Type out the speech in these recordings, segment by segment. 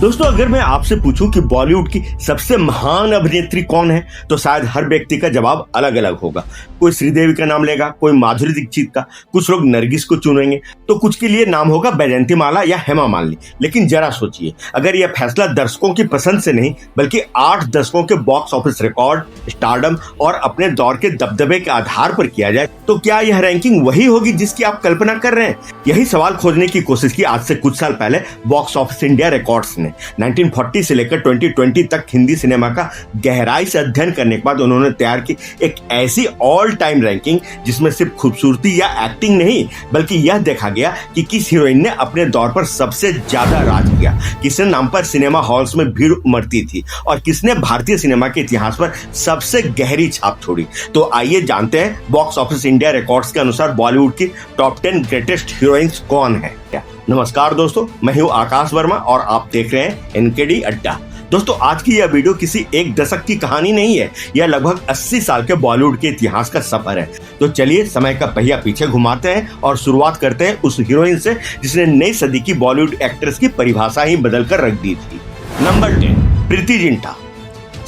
दोस्तों, अगर मैं आपसे पूछूं कि बॉलीवुड की सबसे महान अभिनेत्री कौन है, तो शायद हर व्यक्ति का जवाब अलग अलग होगा। कोई श्रीदेवी का नाम लेगा, कोई माधुरी दीक्षित का, कुछ लोग नरगिस को चुनेंगे, तो कुछ के लिए नाम होगा बैजंती माला या हेमा मालिनी। लेकिन जरा सोचिए, अगर यह फैसला दर्शकों की पसंद से नहीं बल्कि 8 दशकों के बॉक्स ऑफिस रिकॉर्ड, स्टारडम और अपने दौर के दबदबे के आधार पर किया जाए, तो क्या यह रैंकिंग वही होगी जिसकी आप कल्पना कर रहे हैं? यही सवाल खोजने की कोशिश की आज से कुछ साल पहले बॉक्स ऑफिस इंडिया रिकॉर्ड्स ने। 1940 से लेकर 2020 तक हिंदी सिनेमा का गहराई से अध्ययन करने के बाद उन्होंने तैयार की एक ऐसी ऑल टाइम रैंकिंग जिसमें सिर्फ खूबसूरती या एक्टिंग नहीं बल्कि यह देखा गया कि किस हीरोइन ने अपने दौर पर सबसे ज्यादा राज किया, किसने नाम पर सिनेमा हॉल्स में भीड़ उमड़ती थी और किसने भारतीय सिनेमा के इतिहास पर सबसे गहरी छाप छोड़ी। तो आइए जानते हैं बॉक्स ऑफिस इंडिया रिकॉर्ड्स के अनुसार बॉलीवुड की टॉप 10 ग्रेटेस्ट हीरोइंस कौन है। नमस्कार दोस्तों, मैं हूं आकाश वर्मा और आप देख रहे हैं एनकेडी अड्डा। दोस्तों, आज की यह वीडियो किसी एक दशक की कहानी नहीं है, यह लगभग 80 साल के बॉलीवुड के इतिहास का सफर है। तो चलिए समय का पहिया पीछे घुमाते हैं और शुरुआत करते हैं उस हीरोइन से जिसने नई सदी की बॉलीवुड एक्ट्रेस की परिभाषा ही बदल कर रख दी थी। नंबर 10, प्रीति जिंटा।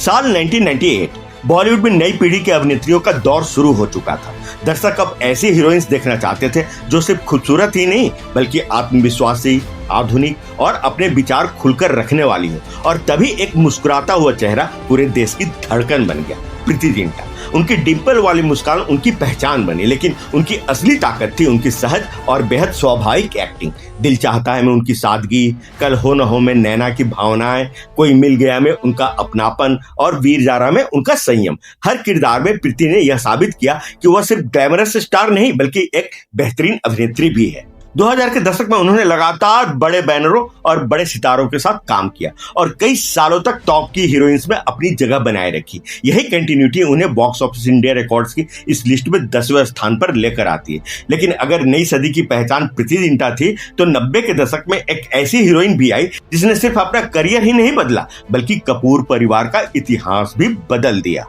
साल 1998 बॉलीवुड में नई पीढ़ी के अभिनेत्रियों का दौर शुरू हो चुका था। दर्शक अब ऐसी हीरोइंस देखना चाहते थे जो सिर्फ खूबसूरत ही नहीं बल्कि आत्मविश्वासी, आधुनिक और अपने विचार खुलकर रखने वाली हो। और तभी एक मुस्कुराता हुआ चेहरा पूरे देश की धड़कन बन गया, प्रीति जिंटा। उनकी डिंपल वाली मुस्कान उनकी पहचान बनी, लेकिन उनकी असली ताकत थी उनकी सहज और बेहद स्वाभाविक एक्टिंग। दिल चाहता है में उनकी सादगी, कल हो न हो में नैना की भावनाएं, कोई मिल गया में उनका अपनापन और वीर जारा में उनका संयम। हर किरदार में प्रीति ने यह साबित किया कि वह सिर्फ ग्लैमरस स्टार नहीं बल्कि एक बेहतरीन अभिनेत्री भी है। 2000 के दशक में उन्होंने लगातार बड़े बैनरों और बड़े सितारों के साथ काम किया और कई सालों तक टॉप की हीरोइंस में अपनी जगह बनाए रखी। यही कंटिन्यूटी उन्हें बॉक्स ऑफिस इंडिया रिकॉर्ड्स की इस लिस्ट में 10वें स्थान पर लेकर आती है। लेकिन अगर नई सदी की पहचान प्रीति जिंटा थी, तो 90 के दशक में एक ऐसी हीरोइन भी आई जिसने सिर्फ अपना करियर ही नहीं बदला बल्कि कपूर परिवार का इतिहास भी बदल दिया।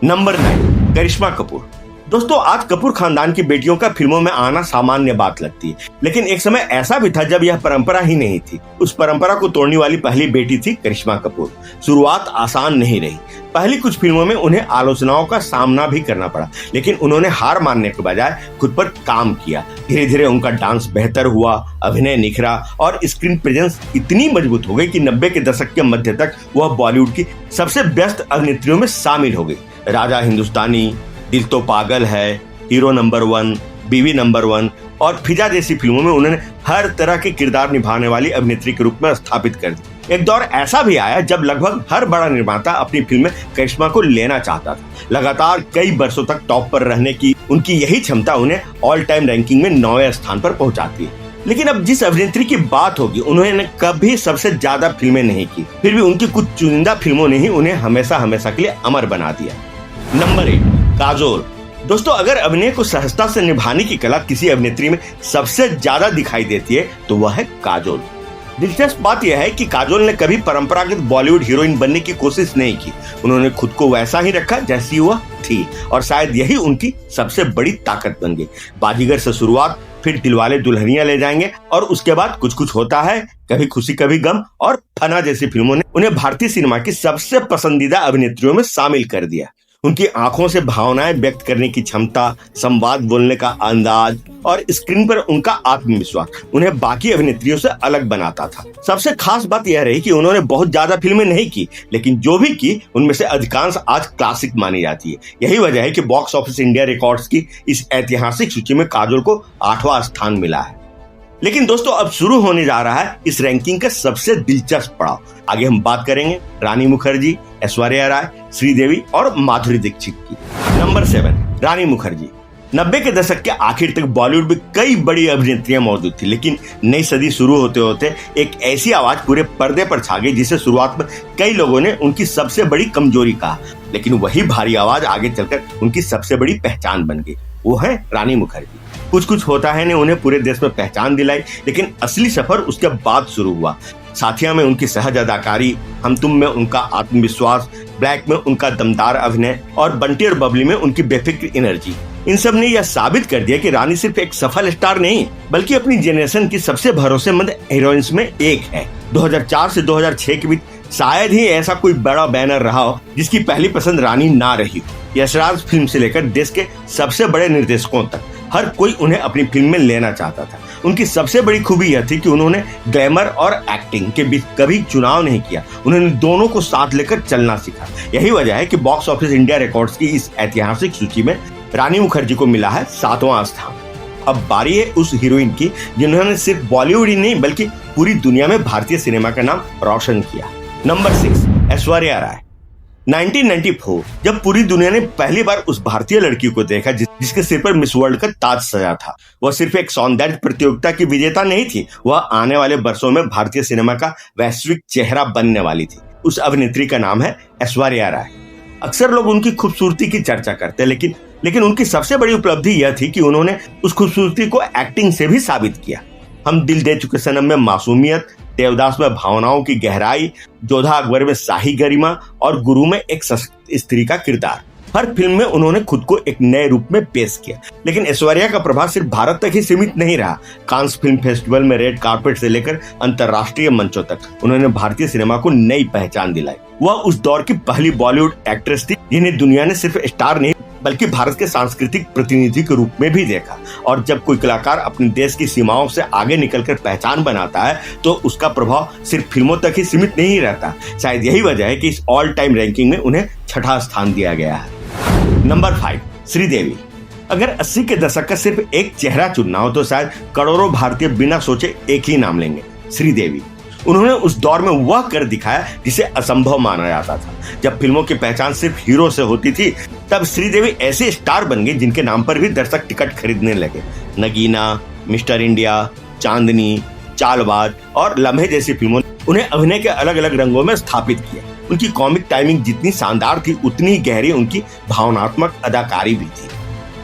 नंबर 9, करिश्मा कपूर। दोस्तों, आज कपूर खानदान की बेटियों का फिल्मों में आना सामान्य बात लगती है, लेकिन एक समय ऐसा भी था जब यह परंपरा ही नहीं थी। उस परंपरा को तोड़ने वाली पहली बेटी थी करिश्मा कपूर। शुरुआत आसान नहीं रही। पहली कुछ फिल्मों में उन्हें आलोचनाओं का सामना भी करना पड़ा, लेकिन उन्होंने हार मानने के बजाय खुद पर काम किया। धीरे धीरे उनका डांस बेहतर हुआ, अभिनय निखरा और स्क्रीन प्रेजेंस इतनी मजबूत हो गई कि 90 के दशक के मध्य तक वह बॉलीवुड की सबसे व्यस्त अभिनेत्रियों में शामिल हो गई। राजा हिंदुस्तानी, दिल तो पागल है, हीरो नंबर 1, बीवी नंबर 1 और फिजा जैसी फिल्मों में उन्होंने हर तरह के किरदार निभाने वाली अभिनेत्री के रूप में स्थापित कर दी। एक दौर ऐसा भी आया जब लगभग हर बड़ा निर्माता अपनी फिल्म में करिश्मा को लेना चाहता था। लगातार कई वर्षों तक टॉप पर रहने की उनकी यही क्षमता उन्हें ऑल टाइम रैंकिंग में 9वें स्थान पर पहुंचाती है। लेकिन अब जिस अभिनेत्री की बात होगी, उन्होंने कभी सबसे ज्यादा फिल्में नहीं की, फिर भी उनकी कुछ चुनिंदा फिल्मों ने ही उन्हें हमेशा हमेशा के लिए अमर बना दिया। नंबर 8, काजोल। दोस्तों, अगर अभिनय को सहजता से निभाने की कला किसी अभिनेत्री में सबसे ज्यादा दिखाई देती है तो वह है काजोल। दिलचस्प बात यह है कि काजोल ने कभी परंपरागत बॉलीवुड हीरोइन बनने की कोशिश नहीं की। उन्होंने खुद को वैसा ही रखा जैसी वह थी और शायद यही उनकी सबसे बड़ी ताकत बन गई। बाजीगर से शुरुआत, फिर दिलवाले दुल्हनिया ले जाएंगे और उसके बाद कुछ कुछ होता है, कभी खुशी कभी गम और फना जैसी फिल्मों ने उन्हें भारतीय सिनेमा की सबसे पसंदीदा अभिनेत्रियों में शामिल कर दिया। उनकी आंखों से भावनाएं व्यक्त करने की क्षमता, संवाद बोलने का अंदाज और स्क्रीन पर उनका आत्मविश्वास उन्हें बाकी अभिनेत्रियों से अलग बनाता था। सबसे खास बात यह रही कि उन्होंने बहुत ज्यादा फिल्में नहीं की, लेकिन जो भी की उनमें से अधिकांश आज क्लासिक मानी जाती है। यही वजह है कि बॉक्स ऑफिस इंडिया रिकॉर्ड्स की इस ऐतिहासिक सूची में काजोल को 8वां स्थान मिला है। लेकिन दोस्तों, अब शुरू होने जा रहा है इस रैंकिंग का सबसे दिलचस्प पड़ाव। आगे हम बात करेंगे रानी मुखर्जी, ऐश्वर्या राय, श्रीदेवी और माधुरी दीक्षित की। नंबर 7, रानी मुखर्जी। 90 के दशक के आखिर तक बॉलीवुड में कई बड़ी अभिनेत्रियां मौजूद थी, लेकिन नई सदी शुरू होते होते एक ऐसी आवाज पूरे पर्दे पर छा गई जिसे शुरुआत में कई लोगों ने उनकी सबसे बड़ी कमजोरी कहा, लेकिन वही भारी आवाज आगे चलकर उनकी सबसे बड़ी पहचान बन गई। वो है रानी मुखर्जी। कुछ कुछ होता है ने उन्हें पूरे देश में पहचान दिलाई, लेकिन असली सफर उसके बाद शुरू हुआ। साथिया में उनकी सहज अदाकारी, हम तुम में उनका आत्मविश्वास, ब्लैक में उनका दमदार अभिनय और बंटी और बबली में उनकी बेफिक्र एनर्जी, इन सब ने यह साबित कर दिया कि रानी सिर्फ एक सफल स्टार नहीं बल्कि अपनी जनरेशन की सबसे भरोसेमंद हीरोइंस में एक है। 2004 से 2006 के बीच शायद ही ऐसा कोई बड़ा बैनर रहा हो जिसकी पहली पसंद रानी ना रही हो। यशराज फिल्म से लेकर देश के सबसे बड़े निर्देशकों तक हर कोई उन्हें अपनी फिल्म में लेना चाहता था। उनकी सबसे बड़ी खूबी यह थी कि उन्होंने ग्लैमर और एक्टिंग के बीच कभी चुनाव नहीं किया। उन्होंने दोनों को साथ लेकर चलना सीखा। यही वजह है कि बॉक्स ऑफिस इंडिया रिकॉर्ड्स की इस ऐतिहासिक सूची में रानी मुखर्जी को मिला है 7वां स्थान। अब बारी है उस हीरोइन की जिन्होंने सिर्फ बॉलीवुड ही नहीं बल्कि पूरी दुनिया में भारतीय सिनेमा का नाम रोशन किया। नंबर 6, ऐश्वर्या राय। 1994 जब पूरी दुनिया ने पहली बार उस भारतीय लड़की को देखा जिसके सिर पर मिस वर्ल्ड का ताज सजा था, वह सिर्फ एक सौंदर्य प्रतियोगिता की विजेता नहीं थी, वह आने वाले वर्षों में भारतीय सिनेमा का वैश्विक चेहरा बनने वाली थी। उस अभिनेत्री का नाम है ऐश्वर्या राय। अक्सर लोग उनकी खूबसूरती की चर्चा करते हैं, लेकिन उनकी सबसे बड़ी उपलब्धि यह थी कि उन्होंने उस खूबसूरती को एक्टिंग से भी साबित किया। हम दिल दे चुके सनम में मासूमियत, देवदास में भावनाओं की गहराई, जोधा अकबर में शाही गरिमा और गुरु में एक स्त्री का किरदार, हर फिल्म में उन्होंने खुद को एक नए रूप में पेश किया। लेकिन ऐश्वर्या का प्रभाव सिर्फ भारत तक ही सीमित नहीं रहा। कांस फिल्म फेस्टिवल में रेड कार्पेट से लेकर अंतर्राष्ट्रीय मंचों तक उन्होंने भारतीय सिनेमा को नई पहचान दिलाई। वह उस दौर की पहली बॉलीवुड एक्ट्रेस थी जिन्हें दुनिया ने सिर्फ स्टार नहीं बल्कि भारत के सांस्कृतिक प्रतिनिधि के रूप में भी देखा। और जब कोई कलाकार अपने देश की सीमाओं से आगे निकलकर पहचान बनाता है तो उसका प्रभाव सिर्फ फिल्मों तक ही सीमित नहीं रहता। शायद यही वजह है कि इस ऑल टाइम रैंकिंग में उन्हें 6वां स्थान दिया गया है। नंबर 5, श्रीदेवी। अगर 80 के दशक का सिर्फ एक चेहरा चुनना हो तो शायद करोड़ों भारतीय बिना सोचे एक ही नाम लेंगे, श्रीदेवी। उन्होंने उस दौर में वह कर दिखाया जिसे असंभव माना जाता था। जब फिल्मों की पहचान सिर्फ हीरो से होती थी तब श्रीदेवी ऐसे स्टार बन गई जिनके नाम पर भी दर्शक टिकट खरीदने लगे। नगीना, मिस्टर इंडिया, चांदनी, चालबाज और लम्हे जैसी फिल्मों ने उन्हें अभिनय के अलग अलग रंगों में स्थापित किया। उनकी कॉमिक टाइमिंग जितनी शानदार थी उतनी ही गहरी उनकी भावनात्मक अदाकारी भी थी।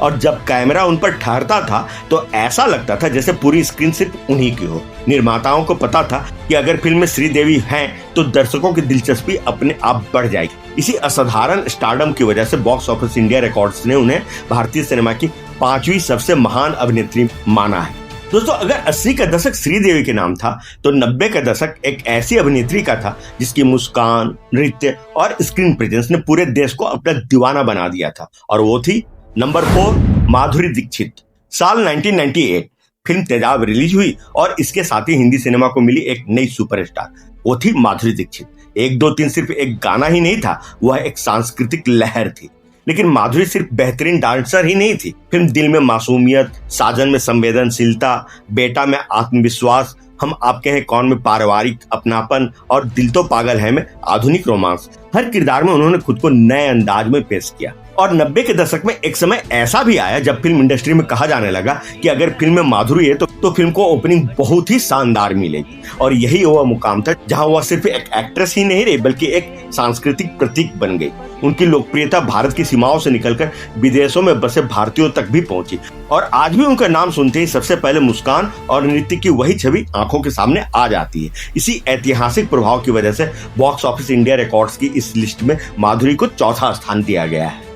और जब कैमरा उन पर ठहरता था तो ऐसा लगता था जैसे पूरी स्क्रीन सिर्फ उन्हीं की हो। निर्माताओं को पता था कि अगर फिल्म में श्रीदेवी हैं तो दर्शकों की दिलचस्पी अपने आप बढ़ जाएगी। इसी असाधारण स्टारडम की वजह से बॉक्स ऑफिस इंडिया रिकॉर्ड्स ने उन्हें भारतीय सिनेमा की 5वीं सबसे महान अभिनेत्री माना है। दोस्तों, अगर 80 का दशक श्रीदेवी के नाम था तो 90 का दशक एक ऐसी अभिनेत्री का था जिसकी मुस्कान, नृत्य और स्क्रीन प्रेजेंस ने पूरे देश को अपना दीवाना बना दिया था। और वो थी नंबर 4, माधुरी दीक्षित। साल 1998 फिल्म तेजाब रिलीज हुई और इसके साथ ही हिंदी सिनेमा को मिली एक नई सुपरस्टार, वो थी माधुरी दीक्षित। 1, 2, 3 सिर्फ एक गाना ही नहीं था, वह एक सांस्कृतिक लहर थी। लेकिन माधुरी सिर्फ बेहतरीन डांसर ही नहीं थी। फिल्म दिल में मासूमियत, साजन में संवेदनशीलता, बेटा में आत्मविश्वास, हम आपके हैं कौन में पारिवारिक अपनापन और दिल तो पागल है में आधुनिक रोमांस, हर किरदार में उन्होंने खुद को नए अंदाज में पेश किया। और 90 के दशक में एक समय ऐसा भी आया जब फिल्म इंडस्ट्री में कहा जाने लगा कि अगर फिल्म में माधुरी है तो फिल्म को ओपनिंग बहुत ही शानदार मिलेगी। और यही वह मुकाम था जहां वह सिर्फ एक एक्ट्रेस ही नहीं रही बल्कि एक सांस्कृतिक प्रतीक बन गई। उनकी लोकप्रियता भारत की सीमाओं से निकलकर विदेशों में बसे भारतीयों तक भी पहुंची और आज भी उनका नाम सुनते ही सबसे पहले मुस्कान और नृत्य की वही छवि आंखों के सामने आ जाती है। इसी ऐतिहासिक प्रभाव की वजह से बॉक्स ऑफिस इंडिया रिकॉर्ड्स की इस लिस्ट में माधुरी को 4था स्थान दिया गया है।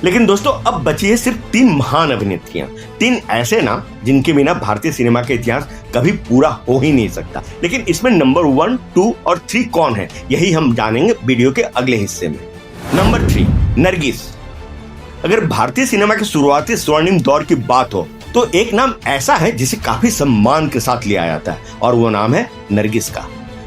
लेकिन दोस्तों, अब बची है सिर्फ 3 महान अभिनेत्रियां, 3 ऐसे नाम जिनके बिना भारतीय सिनेमा का इतिहास कभी पूरा हो ही नहीं सकता। लेकिन इसमें नंबर 1, 2 और 3 कौन है, यही हम जानेंगे वीडियो के अगले हिस्से में। नंबर 3, नरगिस। अगर भारतीय सिनेमा के शुरुआती स्वर्णिम दौर की बात हो तो एक नाम ऐसा है जिसे काफी सम्मान के साथ लिया जाता है और वो नाम है नरगिस का।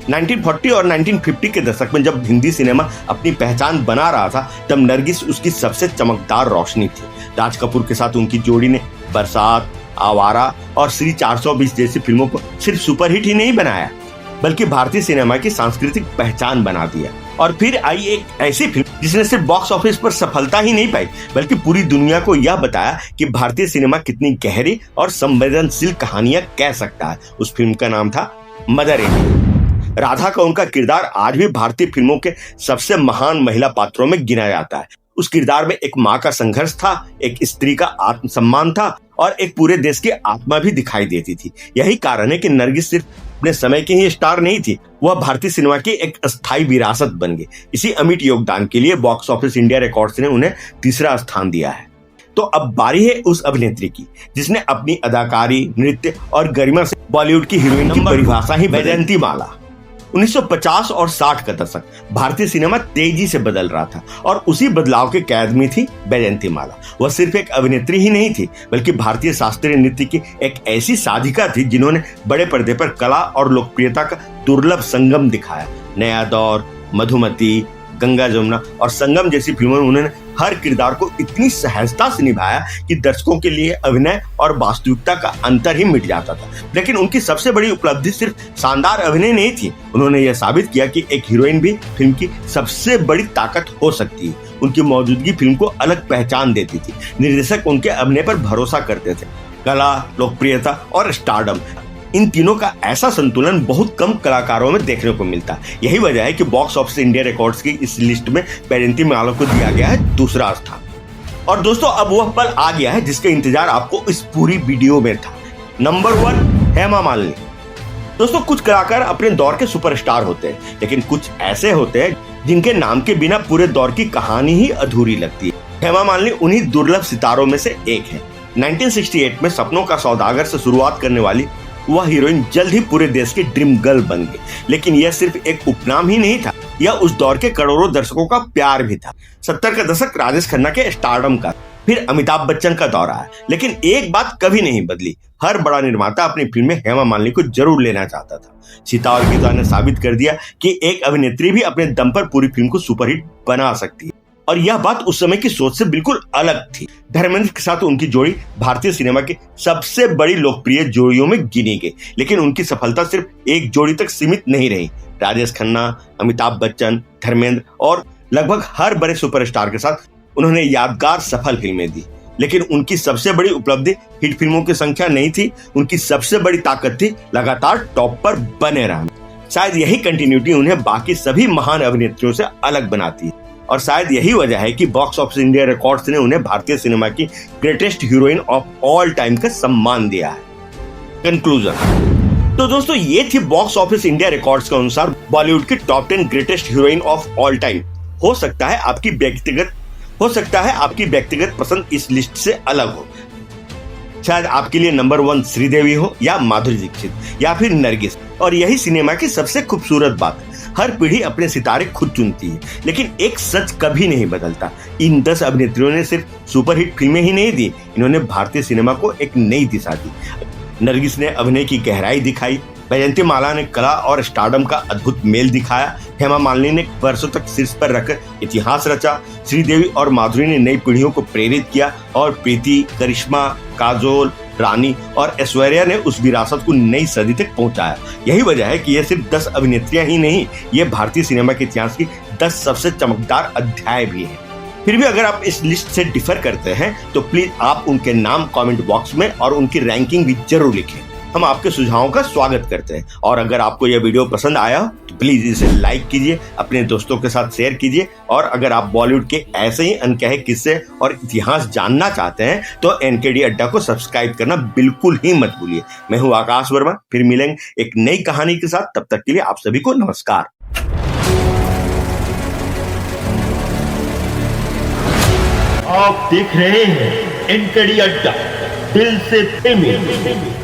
1940 और 1950 के दशक में जब हिंदी सिनेमा अपनी पहचान बना रहा था तब नरगिस उसकी सबसे चमकदार रोशनी थी। राज कपूर के साथ उनकी जोड़ी ने बरसात, आवारा और श्री 420 जैसी फिल्मों को सिर्फ सुपरहिट ही नहीं बनाया बल्कि भारतीय सिनेमा की सांस्कृतिक पहचान बना दिया। और फिर आई एक ऐसी फिल्म जिसने सिर्फ बॉक्स ऑफिस पर सफलता ही नहीं पाई बल्कि पूरी दुनिया को यह बताया कि भारतीय सिनेमा कितनी गहरी और संवेदनशील कहानियां कह सकता है। उस फिल्म का नाम था मदर इंडिया। राधा का उनका किरदार आज भी भारतीय फिल्मों के सबसे महान महिला पात्रों में गिना जाता है। उस किरदार में एक माँ का संघर्ष था, एक स्त्री का आत्मसम्मान था और एक पूरे देश की आत्मा भी दिखाई देती थी। यही कारण है कि नरगिस सिर्फ अपने समय की ही स्टार नहीं थी, वह भारतीय सिनेमा की एक अस्थायी विरासत बन गई। इसी अमिट योगदान के लिए बॉक्स ऑफिस इंडिया रिकॉर्ड्स ने उन्हें 3रा स्थान दिया है। तो अब बारी है उस अभिनेत्री की जिसने अपनी अदाकारी, नृत्य और गरिमा से बॉलीवुड की हीरोइन की परिभाषा ही बदल दी। माला 1950 और 60 का दशक भारतीय सिनेमा तेजी से बदल रहा था और उसी बदलाव के कैद में थी बैजयंती माला। वह सिर्फ एक अभिनेत्री ही नहीं थी बल्कि भारतीय शास्त्रीय नृत्य की एक ऐसी साधिका थी जिन्होंने बड़े पर्दे पर कला और लोकप्रियता का दुर्लभ संगम दिखाया। नया दौर, मधुमती, गंगा जमुना और संगम जैसी फिल्मों में उन्होंने हर किरदार को इतनी सहजता से निभाया कि दर्शकों के लिए अभिनय और वास्तविकता का अंतर ही मिट जाता था। लेकिन उनकी सबसे बड़ी उपलब्धि सिर्फ शानदार अभिनय नहीं थी, उन्होंने यह साबित किया कि एक हीरोइन भी फिल्म की सबसे बड़ी ताकत हो सकती है। उनकी मौजूदगी फिल्म को अलग पहचान देती थी। निर्देशक उनके अभिनय पर भरोसा करते थे। कला, लोकप्रियता और स्टारडम, इन तीनों का ऐसा संतुलन बहुत कम कलाकारों में देखने को मिलता है। यही वजह है कि बॉक्स ऑफिस इंडिया रिकॉर्ड्स की इस लिस्ट में बैजयंती माला को दिया गया है दूसरा स्थान। और दोस्तों, अब वह पल आ गया है जिसका इंतजार आपको इस पूरी वीडियो में था। नंबर 1, हेमा मालिनी। दोस्तों, कुछ कलाकार अपने दौर के सुपरस्टार होते हैं, लेकिन कुछ ऐसे होते हैं जिनके नाम के बिना पूरे दौर की कहानी ही अधूरी लगती है। हेमा मालिनी उन्हीं दुर्लभ सितारों में से एक है। 1968 में सपनों का सौदागर से शुरुआत करने वाली वह हीरोइन जल्द ही पूरे देश की ड्रीम गर्ल बन गई। लेकिन यह सिर्फ एक उपनाम ही नहीं था, यह उस दौर के करोड़ों दर्शकों का प्यार भी था। 70 का दशक राजेश खन्ना के स्टारडम का, फिर अमिताभ बच्चन का दौर आया। लेकिन एक बात कभी नहीं बदली, हर बड़ा निर्माता अपनी फिल्म में हेमा मालिनी को जरूर लेना चाहता था। सीता और गीता ने साबित कर दिया कि एक अभिनेत्री भी अपने दम पर पूरी फिल्म को सुपरहिट बना सकती है। और यह बात उस समय की सोच से बिल्कुल अलग थी। धर्मेंद्र के साथ उनकी जोड़ी भारतीय सिनेमा की सबसे बड़ी लोकप्रिय जोड़ियों में गिनी गई। लेकिन उनकी सफलता सिर्फ एक जोड़ी तक सीमित नहीं रही। राजेश खन्ना, अमिताभ बच्चन, धर्मेंद्र और लगभग हर बड़े सुपरस्टार के साथ उन्होंने यादगार सफल फिल्में दी। लेकिन उनकी सबसे बड़ी उपलब्धि हिट फिल्मों की संख्या नहीं थी, उनकी सबसे बड़ी ताकत थी लगातार टॉप पर बने रहना। शायद यही कंटिन्यूटी उन्हें बाकी सभी महान अभिनेत्रियों से अलग बनाती है। और शायद यही वजह है कि बॉक्स ऑफिस इंडिया रिकॉर्ड्स ने उन्हें भारतीय सिनेमा की greatest heroine of all time का सम्मान दिया है। कंक्लूजन। तो दोस्तों, ये थी बॉक्स ऑफिस इंडिया रिकॉर्ड्स के अनुसार बॉलीवुड की top 10 greatest heroine of all time. हो सकता है आपकी व्यक्तिगत पसंद इस लिस्ट से अलग हो। शायद आपके लिए नंबर 1 श्रीदेवी हो, या माधुरी दीक्षित, या फिर नरगिस। और यही सिनेमा की सबसे खूबसूरत बात है, हर पीढ़ी अपने सितारे खुद चुनती है, लेकिन एक सच कभी नहीं बदलता। इन 10 अभिनेत्रियों ने सिर्फ सुपरहिट फिल्में ही नहीं दी, इन्होंने भारतीय सिनेमा को एक नई दिशा दी। नरगिस ने अभिनय की गहराई दिखाई, बैजयंती माला ने कला और स्टारडम का अद्भुत मेल दिखाया, हेमा मालिनी ने वर्षों तक शीर्ष पर रखकर इतिहास रचा, श्रीदेवी और माधुरी ने नई पीढ़ियों को प्रेरित किया, और प्रीति, करिश्मा, काजोल, रानी और ऐश्वर्या ने उस विरासत को नई सदी तक पहुंचाया। यही वजह है कि ये सिर्फ 10 अभिनेत्रियां ही नहीं, ये भारतीय सिनेमा के इतिहास की 10 सबसे चमकदार अध्याय भी हैं। फिर भी अगर आप इस लिस्ट से डिफर करते हैं तो प्लीज आप उनके नाम कमेंट बॉक्स में और उनकी रैंकिंग भी जरूर लिखें। हम आपके सुझावों का स्वागत करते हैं। और अगर आपको यह वीडियो पसंद आया तो प्लीज इसे लाइक कीजिए, अपने दोस्तों के साथ शेयर कीजिए। और अगर आप बॉलीवुड के ऐसे ही अनकहे किस्से और इतिहास जानना चाहते हैं तो एनकेडी अड्डा को सब्सक्राइब करना बिल्कुल ही मत भूलिए। मैं हूँ आकाश वर्मा, फिर मिलेंगे एक नई कहानी के साथ। तब तक के लिए आप सभी को नमस्कार। आप देख रहे हैं एनकेडी अड्डा, दिल से प्रेमी।